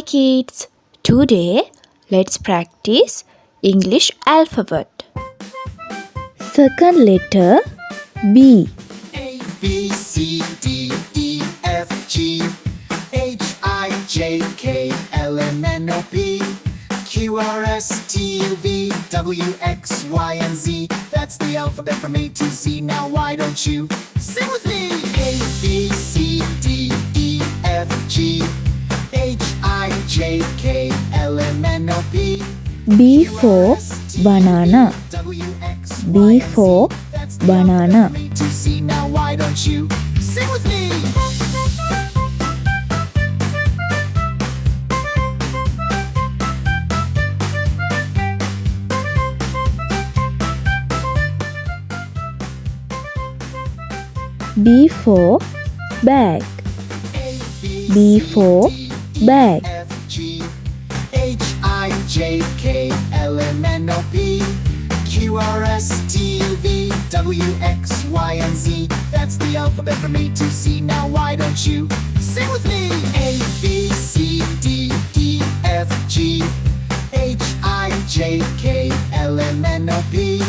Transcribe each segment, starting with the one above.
kids! Today, let's practice English alphabet. Second letter B. A, B, C, D, E, F, G, H, I, J, K, L, M, N, O, P, Q, R, S, T, U, V, W, X, Y, and Z. That's the alphabet from A to Z. Now why don't you sing with me? A, B, C, D, E, F, G, H, I, J, K, L, M, N, O, P, B for banana. W, X, B for banana. A to Z. Now why don't you sing with me? B for bag. B for bag. F, G, H, I, J, K, L, M, N, O, P, Q, R, S, T, U, V, W, X, Y, and Z. That's the alphabet from A to Z. Now why don't you sing with me? A, B, C, D, E, F, G, H, I, J, K, L, M, N, O, P,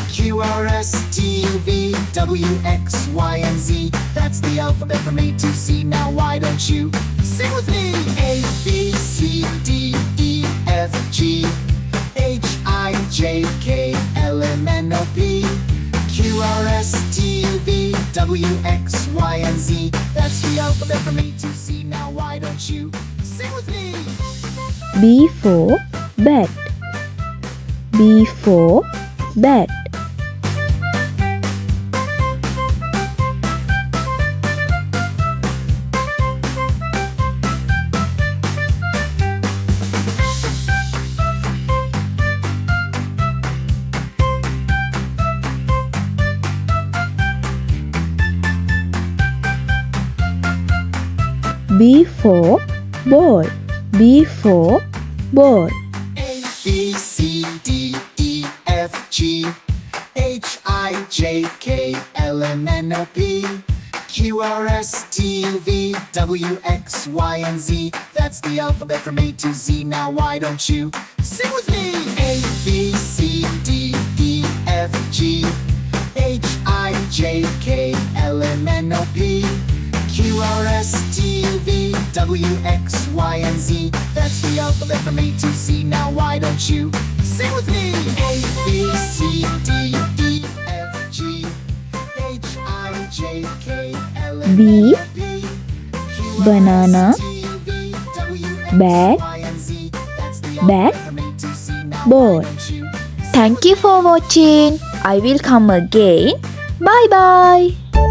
Q, R, S, T, U, V, W, X, Y, and Z. That's the alphabet from A to Z. Now why don't you sing with me? A, B, C, D, E, F, G, H, I, J, K, L, M, N, O, P, Q, R, S, T, U, V, W, X, Y, and Z. That's the alphabet from A to Z. Now why don't you sing with me? B for bat. B for bat. B for ball. B for ball. A, B, C, D, E, F, G, H, I, J, K, L, M, N, O, P, Q, R, S, T, U, V, W, X, Y, and Z. That's the alphabet from A to Z. Now why don't you sing with me? A, B, C, D, E, F, G, H, I, J, K, L, M, N, O, P, Q, R, S, T, U, V, W, X, Y, and Z. That's the alphabet from A to Z. Now why don't you sing with me? A, B, C, D, E, F, G, H, I, J, K, L, M, B, N, O, P, Q, R, banana, S, T, U, V, W, X, bat, Y, and Z. That's the bat, alphabet from A to Z. Now ball. why don't you Thank you for watching. I will come again. Bye bye.